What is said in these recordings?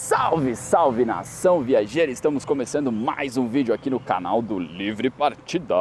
Salve, salve nação viajeira! Estamos começando mais um vídeo aqui no canal do Livre Partida.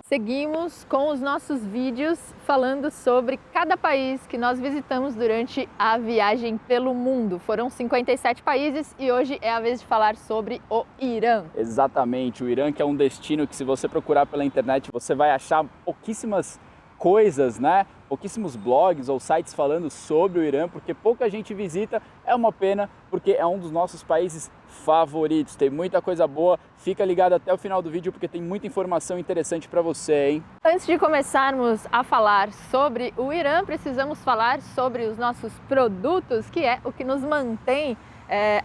Seguimos com os nossos vídeos falando sobre cada país que nós visitamos durante a viagem pelo mundo. Foram 57 países e hoje é a vez de falar sobre o Irã. Exatamente, o Irã que é um destino que se você procurar pela internet você vai achar pouquíssimas coisas, né? Pouquíssimos blogs ou sites falando sobre o Irã, porque pouca gente visita. É uma pena, porque é um dos nossos países favoritos. Tem muita coisa boa. Fica ligado até o final do vídeo, porque tem muita informação interessante para você, hein? Antes de começarmos a falar sobre o Irã, precisamos falar sobre os nossos produtos, que é o que nos mantém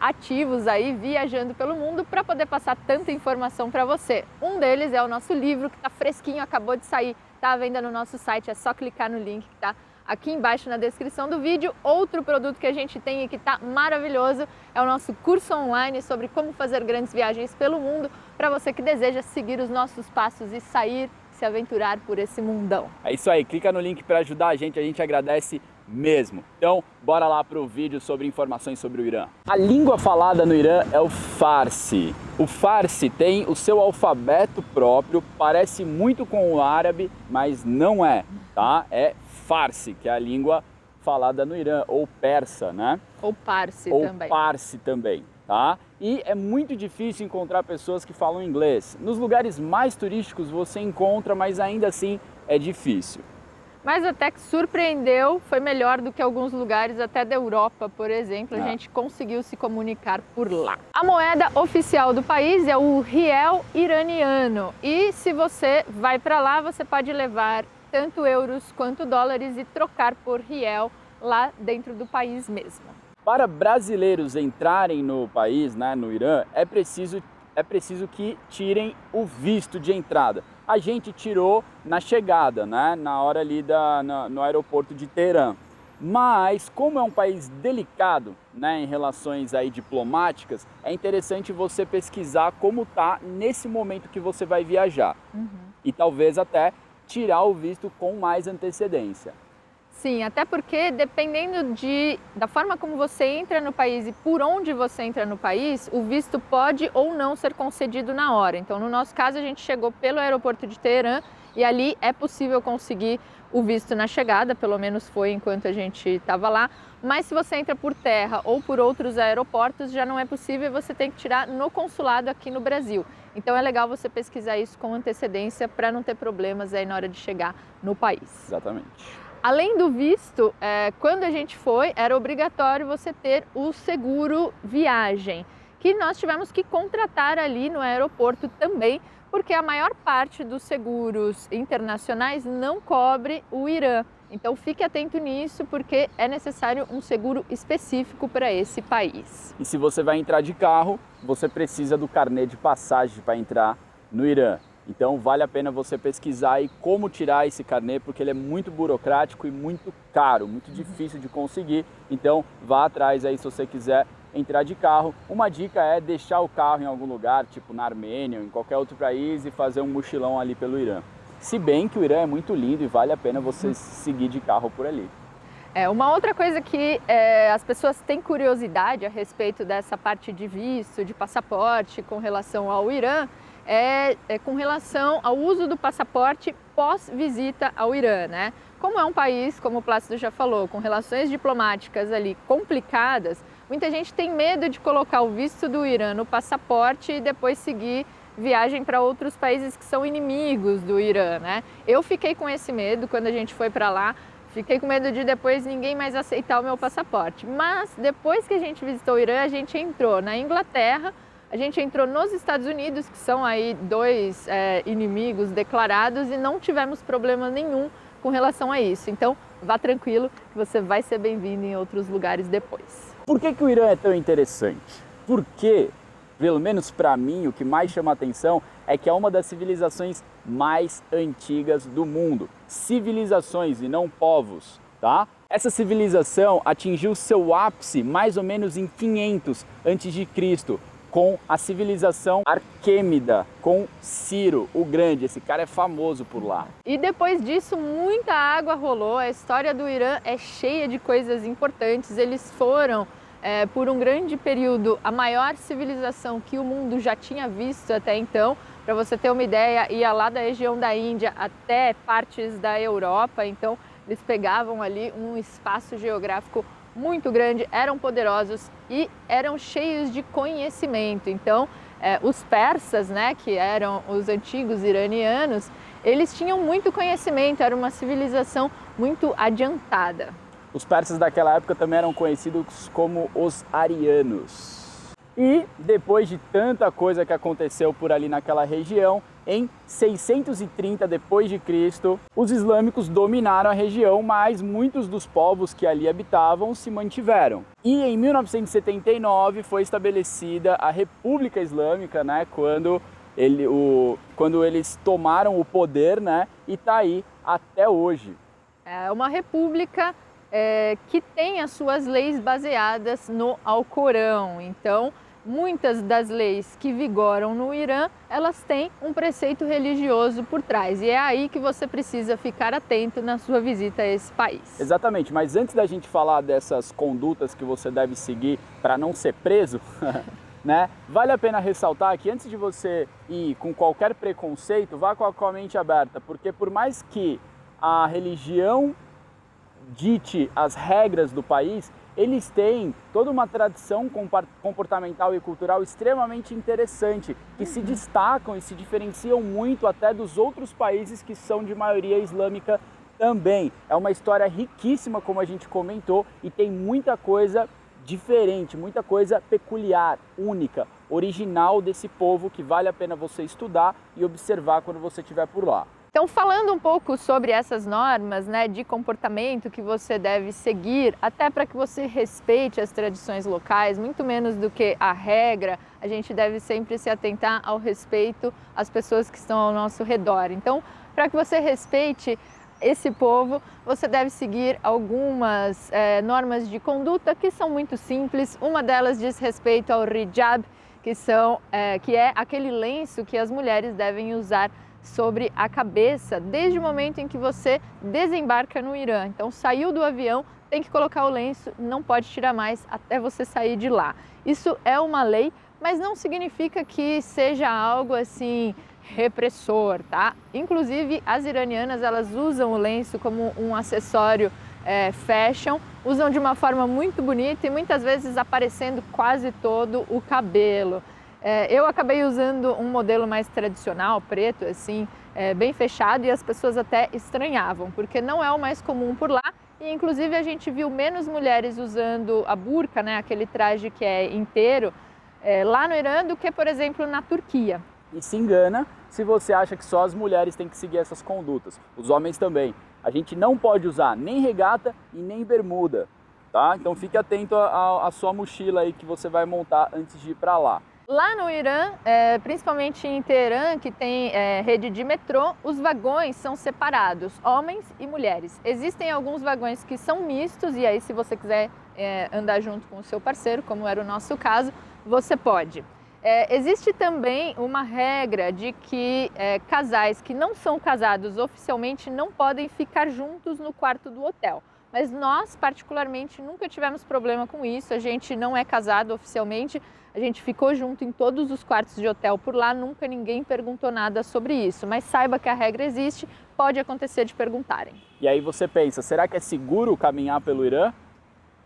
ativos aí, viajando pelo mundo, para poder passar tanta informação para você. Um deles é o nosso livro, que está fresquinho, acabou de sair. Está à venda no nosso site, é só clicar no link que está aqui embaixo na descrição do vídeo. Outro produto que a gente tem e que está maravilhoso é o nosso curso online sobre como fazer grandes viagens pelo mundo, para você que deseja seguir os nossos passos e sair, se aventurar por esse mundão. É isso aí, clica no link para ajudar a gente agradece mesmo. Então, bora lá para o vídeo sobre informações sobre o Irã. A língua falada no Irã é o Farsi. O Farsi tem o seu alfabeto próprio, parece muito com o árabe, mas não é, tá? É Farsi, que é a língua falada no Irã, ou persa, né? Ou Parsi também. Ou Parsi também, tá? E é muito difícil encontrar pessoas que falam inglês. Nos lugares mais turísticos você encontra, mas ainda assim é difícil. Mas até que surpreendeu, foi melhor do que alguns lugares até da Europa, por exemplo, a gente conseguiu se comunicar por lá. A moeda oficial do país é o riel iraniano e se você vai para lá, você pode levar tanto euros quanto dólares e trocar por riel lá dentro do país mesmo. Para brasileiros entrarem no país, né, no Irã, é preciso que tirem o visto de entrada. A gente tirou na chegada, né, na hora ali no aeroporto de Teherã. Mas, como é um país delicado, né, em relações aí diplomáticas, é interessante você pesquisar como tá nesse momento que você vai viajar. E talvez até tirar o visto com mais antecedência. Sim, até porque dependendo da forma como você entra no país e por onde você entra no país, o visto pode ou não ser concedido na hora. Então, no nosso caso, a gente chegou pelo aeroporto de Teherã e ali é possível conseguir o visto na chegada, pelo menos foi enquanto a gente estava lá. Mas se você entra por terra ou por outros aeroportos, já não é possível e você tem que tirar no consulado aqui no Brasil. Então é legal você pesquisar isso com antecedência para não ter problemas aí na hora de chegar no país. Exatamente. Além do visto, quando a gente foi, era obrigatório você ter o seguro viagem, que nós tivemos que contratar ali no aeroporto também, porque a maior parte dos seguros internacionais não cobre o Irã. Então fique atento nisso, porque é necessário um seguro específico para esse país. E se você vai entrar de carro, você precisa do carnê de passagem para entrar no Irã. Então vale a pena você pesquisar aí como tirar esse carnê, porque ele é muito burocrático e muito caro, muito difícil de conseguir. Então vá atrás aí se você quiser entrar de carro. Uma dica é deixar o carro em algum lugar, tipo na Armênia ou em qualquer outro país e fazer um mochilão ali pelo Irã. Se bem que o Irã é muito lindo e vale a pena você seguir de carro por ali. Uma outra coisa que as pessoas têm curiosidade a respeito dessa parte de visto, de passaporte com relação ao Irã, é com relação ao uso do passaporte pós-visita ao Irã, né? Como é um país, como o Plácido já falou, com relações diplomáticas ali complicadas, muita gente tem medo de colocar o visto do Irã no passaporte e depois seguir viagem para outros países que são inimigos do Irã, né? Eu fiquei com esse medo quando a gente foi para lá, fiquei com medo de depois ninguém mais aceitar o meu passaporte. Mas depois que a gente visitou o Irã, a gente entrou na Inglaterra, a gente entrou nos Estados Unidos, que são aí dois inimigos declarados, e não tivemos problema nenhum com relação a isso. Então, vá tranquilo que você vai ser bem-vindo em outros lugares depois. Por que o Irã é tão interessante? Porque, pelo menos para mim, o que mais chama a atenção é que é uma das civilizações mais antigas do mundo. Civilizações e não povos, tá? Essa civilização atingiu seu ápice mais ou menos em 500 a.C., com a civilização Aquêmida, com Ciro o Grande. Esse cara é famoso por lá. E depois disso, muita água rolou. A história do Irã é cheia de coisas importantes. Eles foram por um grande período, a maior civilização que o mundo já tinha visto até então. Para você ter uma ideia, ia lá da região da Índia até partes da Europa, então eles pegavam ali um espaço geográfico muito grande, eram poderosos e eram cheios de conhecimento. Então, os persas, né, que eram os antigos iranianos, eles tinham muito conhecimento, era uma civilização muito adiantada. Os persas daquela época também eram conhecidos como os arianos. E depois de tanta coisa que aconteceu por ali naquela região, em 630 depois de Cristo, os islâmicos dominaram a região, mas muitos dos povos que ali habitavam se mantiveram. E em 1979 foi estabelecida a República Islâmica, né, quando eles tomaram o poder, né, e está aí até hoje. É uma república que tem as suas leis baseadas no Alcorão. Então, muitas das leis que vigoram no Irã, elas têm um preceito religioso por trás. E é aí que você precisa ficar atento na sua visita a esse país. Exatamente, mas antes da gente falar dessas condutas que você deve seguir para não ser preso, né, vale a pena ressaltar que antes de você ir com qualquer preconceito, vá com a mente aberta, porque por mais que a religião dite as regras do país, eles têm toda uma tradição comportamental e cultural extremamente interessante, que se destacam e se diferenciam muito até dos outros países que são de maioria islâmica também. É uma história riquíssima, como a gente comentou, e tem muita coisa diferente, muita coisa peculiar, única, original desse povo que vale a pena você estudar e observar quando você estiver por lá. Então, falando um pouco sobre essas normas, né, de comportamento que você deve seguir, até para que você respeite as tradições locais, muito menos do que a regra, a gente deve sempre se atentar ao respeito às pessoas que estão ao nosso redor. Então, para que você respeite esse povo, você deve seguir algumas normas de conduta que são muito simples. Uma delas diz respeito ao hijab, que é aquele lenço que as mulheres devem usar sobre a cabeça desde o momento em que você desembarca no Irã. Então, saiu do avião, tem que colocar o lenço, não pode tirar mais até você sair de lá. Isso é uma lei, mas não significa que seja algo assim repressor, tá? Inclusive, as iranianas, elas usam o lenço como um acessório fashion, usam de uma forma muito bonita e muitas vezes aparecendo quase todo o cabelo. Eu acabei usando um modelo mais tradicional, preto, assim, bem fechado, e as pessoas até estranhavam, porque não é o mais comum por lá. E inclusive a gente viu menos mulheres usando a burca, né, aquele traje que é inteiro, lá no Irã do que, por exemplo, na Turquia. E se engana se você acha que só as mulheres têm que seguir essas condutas, os homens também. A gente não pode usar nem regata e nem bermuda, tá? Então fique atento à sua mochila aí que você vai montar antes de ir para lá. Lá no Irã, principalmente em Teherã, que tem rede de metrô, os vagões são separados, homens e mulheres. Existem alguns vagões que são mistos e aí se você quiser andar junto com o seu parceiro, como era o nosso caso, você pode. Existe também uma regra de que casais que não são casados oficialmente não podem ficar juntos no quarto do hotel. Mas nós, particularmente, nunca tivemos problema com isso, a gente não é casado oficialmente, a gente ficou junto em todos os quartos de hotel por lá, nunca ninguém perguntou nada sobre isso, mas saiba que a regra existe, pode acontecer de perguntarem. E aí você pensa, será que é seguro caminhar pelo Irã?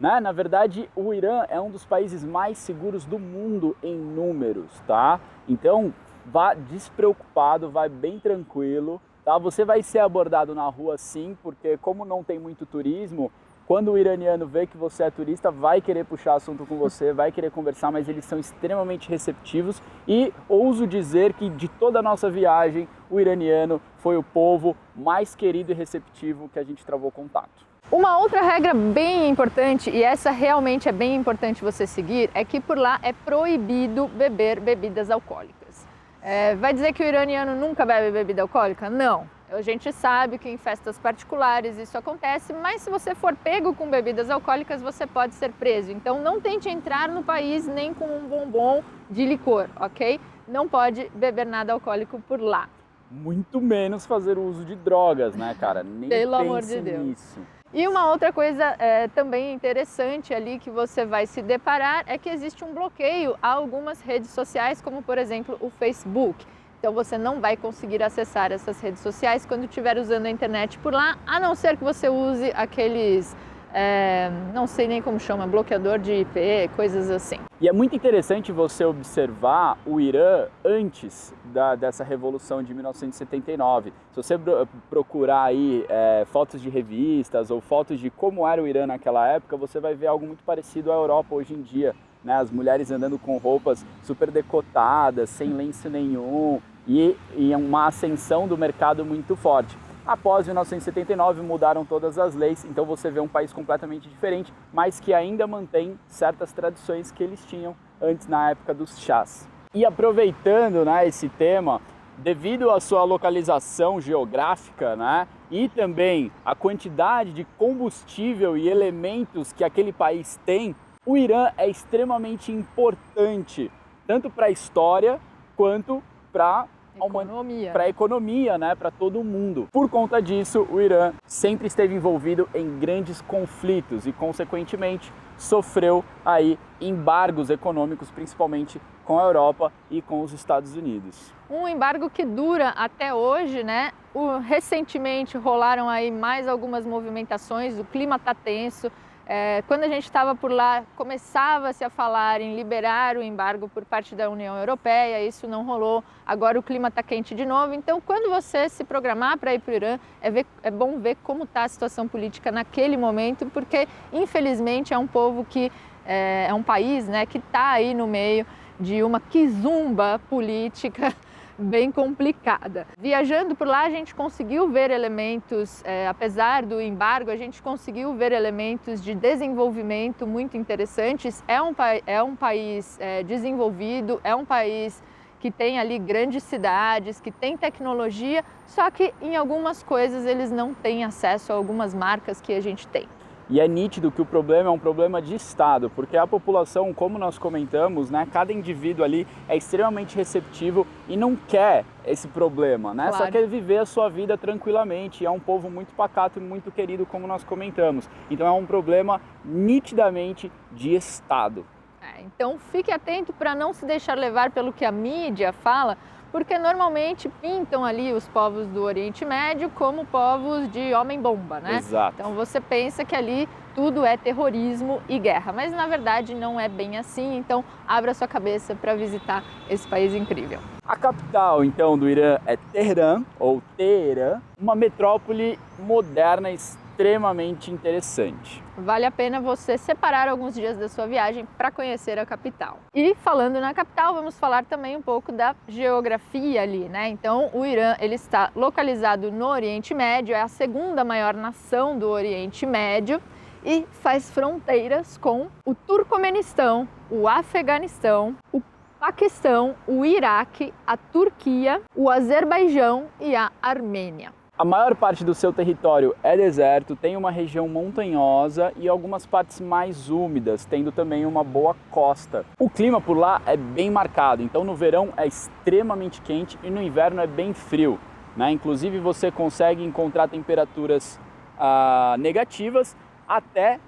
Né? Na verdade, o Irã é um dos países mais seguros do mundo em números, tá? Então, vá despreocupado, vai bem tranquilo. Tá? Você vai ser abordado na rua sim, porque como não tem muito turismo, quando o iraniano vê que você é turista, vai querer puxar assunto com você, vai querer conversar, mas eles são extremamente receptivos e ouso dizer que de toda a nossa viagem, o iraniano foi o povo mais querido e receptivo que a gente travou contato. Uma outra regra bem importante, e essa realmente é bem importante você seguir, é que por lá é proibido beber bebidas alcoólicas. Vai dizer que o iraniano nunca bebe bebida alcoólica? Não. A gente sabe que em festas particulares isso acontece, mas se você for pego com bebidas alcoólicas, você pode ser preso. Então não tente entrar no país nem com um bombom de licor, ok? Não pode beber nada alcoólico por lá. Muito menos fazer uso de drogas, né, cara? Nem Pelo amor de pense Deus. nisso. E uma outra coisa também interessante ali que você vai se deparar é que existe um bloqueio a algumas redes sociais, como por exemplo o Facebook. Então você não vai conseguir acessar essas redes sociais quando estiver usando a internet por lá, a não ser que você use aqueles, não sei nem como chama, bloqueador de IP, coisas assim. E é muito interessante você observar o Irã antes dessa revolução de 1979. Se você procurar aí fotos de revistas ou fotos de como era o Irã naquela época, você vai ver algo muito parecido à Europa hoje em dia, né? As mulheres andando com roupas super decotadas, sem lenço nenhum, e uma ascensão do mercado muito forte. Após 1979 mudaram todas as leis, então você vê um país completamente diferente, mas que ainda mantém certas tradições que eles tinham antes na época dos chás. E aproveitando, né, esse tema, devido à sua localização geográfica, né, e também a quantidade de combustível e elementos que aquele país tem, o Irã é extremamente importante, tanto para a história quanto para a economia, né, para todo mundo. Por conta disso, o Irã sempre esteve envolvido em grandes conflitos e, consequentemente, sofreu aí embargos econômicos, principalmente com a Europa e com os Estados Unidos. Um embargo que dura até hoje, né? Recentemente rolaram aí mais algumas movimentações, o clima está tenso. Quando a gente estava por lá, começava-se a falar em liberar o embargo por parte da União Europeia, isso não rolou, agora o clima está quente de novo. Então, quando você se programar para ir para o Irã, é bom ver como está a situação política naquele momento, porque, infelizmente, é um povo que é um país, né, que está aí no meio de uma quizumba política bem complicada. Viajando por lá, a gente conseguiu ver elementos, apesar do embargo, a gente conseguiu ver elementos de desenvolvimento muito interessantes. É um país desenvolvido, é um país que tem ali grandes cidades, que tem tecnologia, só que em algumas coisas eles não têm acesso a algumas marcas que a gente tem. E é nítido que o problema é um problema de Estado, porque a população, como nós comentamos, né, cada indivíduo ali é extremamente receptivo e não quer esse problema, né? Claro. Só quer viver a sua vida tranquilamente. É um povo muito pacato e muito querido, como nós comentamos. Então é um problema nitidamente de Estado. Então fique atento para não se deixar levar pelo que a mídia fala, porque normalmente pintam ali os povos do Oriente Médio como povos de homem-bomba, né? Exato. Então você pensa que ali tudo é terrorismo e guerra, mas na verdade não é bem assim, então abra sua cabeça para visitar esse país incrível. A capital, então, do Irã é Teherã, ou Teherã, uma metrópole moderna extremamente interessante. Vale a pena você separar alguns dias da sua viagem para conhecer a capital. E falando na capital, vamos falar também um pouco da geografia ali, né? Então, o Irã, ele está localizado no Oriente Médio, é a segunda maior nação do Oriente Médio e faz fronteiras com o Turcomenistão, o Afeganistão, o Paquistão, o Iraque, a Turquia, o Azerbaijão e a Armênia. A maior parte do seu território é deserto, tem uma região montanhosa e algumas partes mais úmidas, tendo também uma boa costa. O clima por lá é bem marcado, então no verão é extremamente quente e no inverno é bem frio, né? Inclusive você consegue encontrar temperaturas negativas até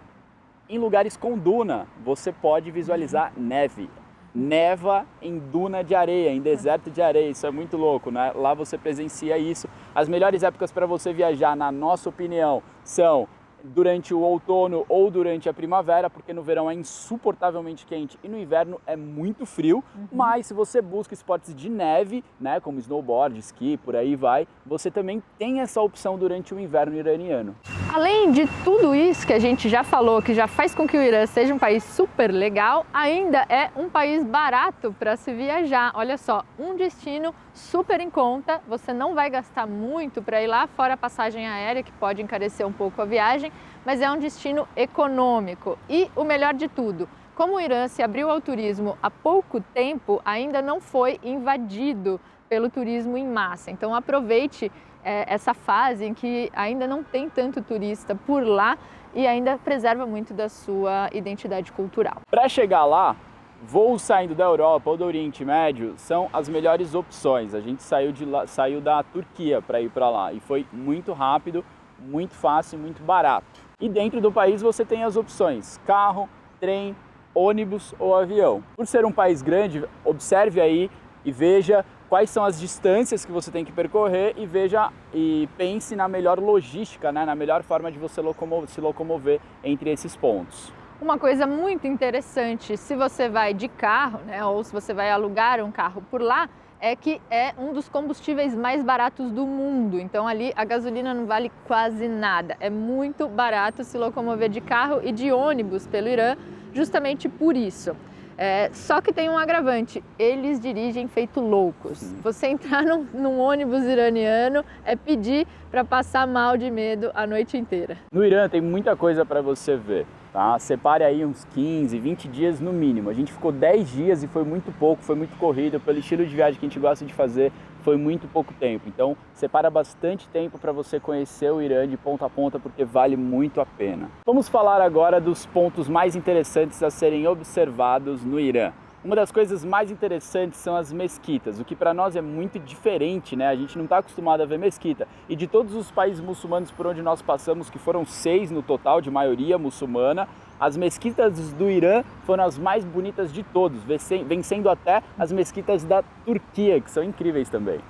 em lugares com duna. Você pode visualizar neve. Neva em duna de areia, em deserto de areia, isso é muito louco, né? Lá você presencia isso. As melhores épocas para você viajar, na nossa opinião, são durante o outono ou durante a primavera, porque no verão é insuportavelmente quente e no inverno é muito frio, mas se você busca esportes de neve, né, como snowboard, esqui, por aí vai, você também tem essa opção durante o inverno iraniano. Além de tudo isso que a gente já falou, que já faz com que o Irã seja um país super legal, ainda é um país barato para se viajar. Olha só, um destino super em conta, você não vai gastar muito para ir lá, fora a passagem aérea, que pode encarecer um pouco a viagem, mas é um destino econômico. E o melhor de tudo, como o Irã se abriu ao turismo há pouco tempo, ainda não foi invadido pelo turismo em massa. Então aproveite essa fase em que ainda não tem tanto turista por lá e ainda preserva muito da sua identidade cultural. Para chegar lá, voos saindo da Europa ou do Oriente Médio são as melhores opções. A gente saiu da Turquia para ir para lá e foi muito rápido, muito fácil e muito barato. E dentro do país você tem as opções carro, trem, ônibus ou avião. Por ser um país grande, observe aí e veja quais são as distâncias que você tem que percorrer e veja e pense na melhor logística, né? Na melhor forma de você se locomover entre esses pontos. Uma coisa muito interessante, se você vai de carro, né, ou se você vai alugar um carro por lá, é que é um dos combustíveis mais baratos do mundo. Então ali a gasolina não vale quase nada. É muito barato se locomover de carro e de ônibus pelo Irã, justamente por isso. Só que tem um agravante, eles dirigem feito loucos. Você entrar num ônibus iraniano é pedir para passar mal de medo a noite inteira. No Irã tem muita coisa para você ver, tá? Separe aí uns 15, 20 dias no mínimo. A gente ficou 10 dias e foi muito pouco, foi muito corrido. Pelo estilo de viagem que a gente gosta de fazer, foi muito pouco tempo. Então, separa bastante tempo para você conhecer o Irã de ponta a ponta, porque vale muito a pena. Vamos falar agora dos pontos mais interessantes a serem observados no Irã. Uma das coisas mais interessantes são as mesquitas, o que para nós é muito diferente, né? A gente não está acostumado a ver mesquita. E de todos os países muçulmanos por onde nós passamos, que foram 6 no total, de maioria muçulmana, as mesquitas do Irã foram as mais bonitas de todos, vencendo até as mesquitas da Turquia, que são incríveis também.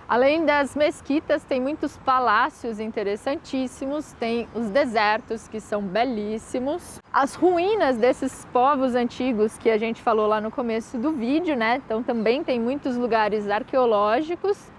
Além das mesquitas, tem muitos palácios interessantíssimos, tem os desertos que são belíssimos, as ruínas desses povos antigos que a gente falou lá no começo do vídeo, né? Então também tem muitos lugares arqueológicos.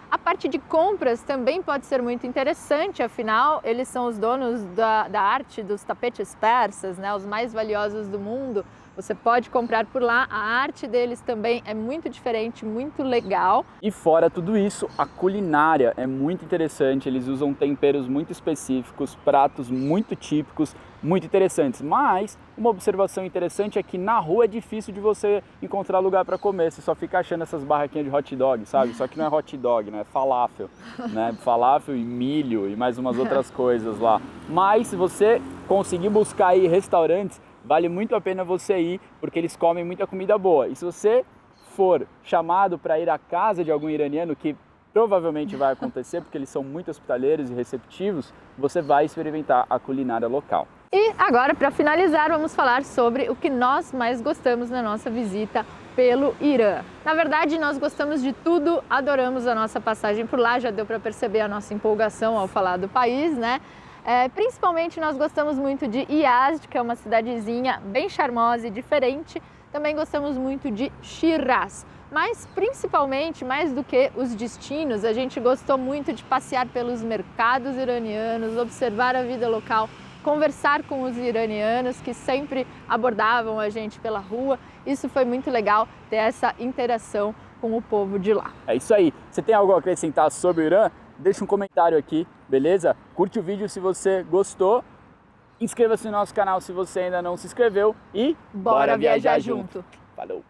A parte de compras também pode ser muito interessante, afinal eles são os donos da arte dos tapetes persas, né? Os mais valiosos do mundo. Você pode comprar por lá, a arte deles também é muito diferente, muito legal. E fora tudo isso, a culinária é muito interessante, eles usam temperos muito específicos, pratos muito típicos, muito interessantes. Mas uma observação interessante é que na rua é difícil de você encontrar lugar para comer, você só fica achando essas barraquinhas de hot dog, sabe? Só que não é hot dog, né? É falafel, né? Falafel e milho e mais umas outras coisas lá. Mas se você conseguir buscar aí restaurantes, vale muito a pena você ir, porque eles comem muita comida boa. E se você for chamado para ir à casa de algum iraniano, que provavelmente vai acontecer, porque eles são muito hospitaleiros e receptivos, você vai experimentar a culinária local. E agora, para finalizar, vamos falar sobre o que nós mais gostamos na nossa visita pelo Irã. Na verdade, nós gostamos de tudo, adoramos a nossa passagem por lá, já deu para perceber a nossa empolgação ao falar do país, né? Principalmente nós gostamos muito de Yazd, que é uma cidadezinha bem charmosa e diferente. Também gostamos muito de Shiraz. Mas principalmente, mais do que os destinos, a gente gostou muito de passear pelos mercados iranianos, observar a vida local, conversar com os iranianos que sempre abordavam a gente pela rua. Isso foi muito legal, ter essa interação com o povo de lá. É isso aí. Você tem algo a acrescentar sobre o Irã? Deixa um comentário aqui, beleza? Curte o vídeo se você gostou, inscreva-se no nosso canal se você ainda não se inscreveu e bora viajar junto! Falou!